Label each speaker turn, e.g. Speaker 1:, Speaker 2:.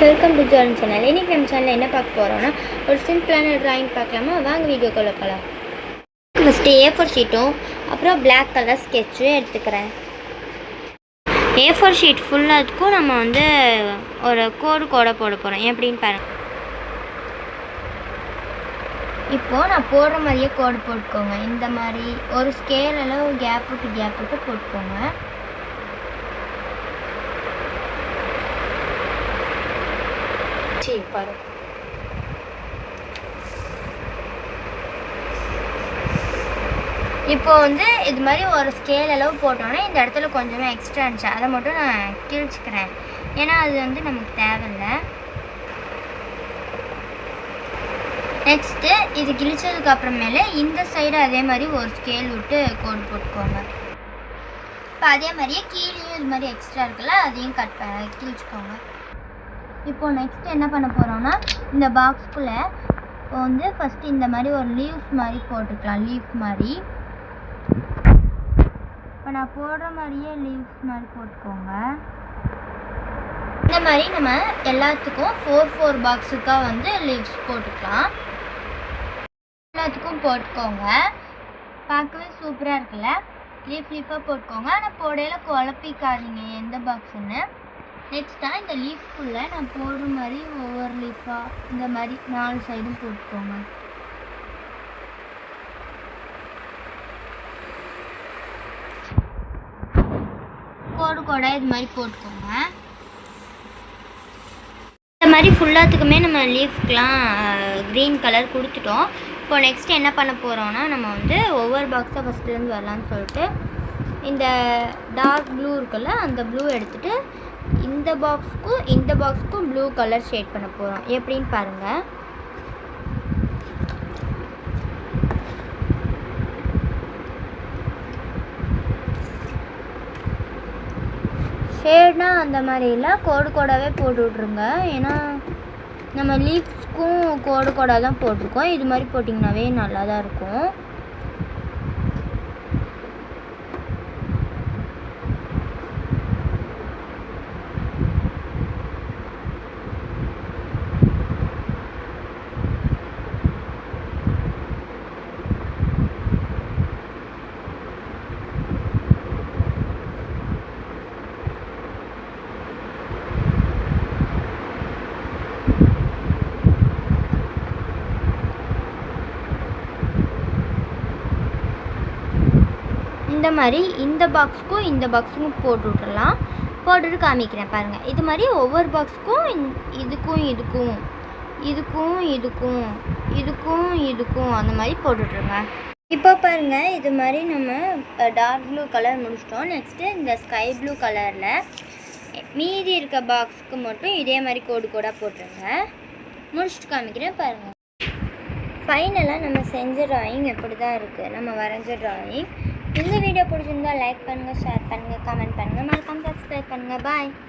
Speaker 1: Welcome to Bjorn channel. இன்றைக்கி நம்ம சேனலில் என்ன பார்க்க போகிறோன்னா ஒரு சிம்பிளான ட்ராயிங் பார்க்கலாமா? வாங்க வீடியோக்குள்ளே போகலாம். ஃபஸ்ட்டு A4 ஷீட்டும் அப்புறம் பிளாக் கலர் ஸ்கெட்சும் எடுத்துக்கிறேன். A4 ஷீட் ஃபுல்லாத்துக்கும் நம்ம ஒரு கோடு போட போகிறோம். எப்படின்னு பாருங்கள். இப்போது நான் போடுற மாதிரியே கோடு போட்டுக்கோங்க. இந்த மாதிரி ஒரு ஸ்கேலில் ஒரு கேப் விட்டு போட்டுக்கோங்க. பாரு, இப்போ இது மாதிரி ஒரு ஸ்கேல் அளவு போட்டோன்னா இந்த இடத்துல கொஞ்சமே எக்ஸ்ட்ரா இருந்துச்சு, அதை மட்டும் நான் கிழிச்சிக்கிறேன். ஏன்னா அது நமக்கு தேவையில்லை. நெக்ஸ்ட்டு இது கிழிச்சதுக்கு அப்புறமேலே இந்த சைடு அதே மாதிரி ஒரு ஸ்கேல் விட்டு கோடு போட்டுக்கோங்க. இப்போ அதே மாதிரியே கீழேயும் இது மாதிரி எக்ஸ்ட்ரா இருக்குல்ல, அதையும் கிழிச்சிக்கோங்க. இப்போ நெக்ஸ்ட் என்ன பண்ண போகிறோம்னா இந்த பாக்ஸ்குள்ளே இப்போ ஃபஸ்ட்டு இந்த மாதிரி ஒரு லீவ்ஸ் மாதிரி போட்டுக்கலாம். லீஃப் மாதிரி இப்போ நான் போடுற மாதிரியே லீவ்ஸ் மாதிரி போட்டுக்கோங்க. இந்த மாதிரி நம்ம எல்லாத்துக்கும் 4 பாக்ஸுக்காக லீவ்ஸ் போட்டுக்கலாம். எல்லாத்துக்கும் போட்டுக்கோங்க. பார்க்கவே சூப்பராக இருக்குல்ல? லீஃபாக போட்டுக்கோங்க. ஆனால் போடையில் குழப்பிக்காதீங்க எந்த பாக்ஸுன்னு. நெக்ஸ்ட்டாக இந்த லீஃப்குள்ளே நான் போடுற மாதிரி ஒவ்வொரு லீஃபாக இந்த மாதிரி 4 சைடும் போட்டுக்கோங்க. கோடு இது மாதிரி போட்டுக்கோங்க. இந்த மாதிரி ஃபுல்லாத்துக்குமே நம்ம லீஃப்க்கெலாம் க்ரீன் கலர் கொடுத்துட்டோம். இப்போ நெக்ஸ்ட் என்ன பண்ண போகிறோன்னா நம்ம ஒவ்வொரு பாக்ஸாக ஃபஸ்ட்டுலேருந்து வரலான்னு சொல்லிட்டு இந்த டார்க் ப்ளூ இருக்குல்ல, அந்த ப்ளூ எடுத்துகிட்டு இந்த பாக்ஸுக்கும் ப்ளூ கலர் ஷேட் பண்ண போகிறோம். எப்படின்னு பாருங்கள். ஷேட்னா அந்த மாதிரிலாம் கோடாகவே போட்டு விட்ருங்க. ஏன்னா நம்ம லீஃப்ஸ்க்கும் கோடாக தான் போட்டிருக்கோம். இது மாதிரி போட்டிங்கனாவே நல்லா தான் இருக்கும். இந்த மாதிரி இந்த பாக்ஸுக்கும் போட்டு விட்றலாம். போட்டுட்டு காமிக்கிறேன் பாருங்கள். இது மாதிரி ஒவ்வொரு பாக்ஸுக்கும் இதுக்கும் அந்த மாதிரி போட்டுட்ருங்க. இப்போ பாருங்கள், இது மாதிரி நம்ம டார்க் ப்ளூ கலர் முடிச்சிட்டோம். நெக்ஸ்ட்டு இந்த ஸ்கை ப்ளூ கலரில் மீதி இருக்க பாக்ஸுக்கு மட்டும் இதே மாதிரி கோடாக போட்டுருங்க. முடிச்சுட்டு காமிக்கிறேன் பாருங்கள். ஃபைனலாக நம்ம செஞ்ச ட்ராயிங் எப்படி தான் இருக்குது, நம்ம வரைஞ்ச ட்ராயிங். இந்த வீடியோ பிடிச்சிருந்தால் லைக் பண்ணுங்கள், ஷேர் பண்ணுங்கள், கமெண்ட் பண்ணுங்கள், மறக்காம சப்ஸ்கிரைப் பண்ணுங்கள். பாய்.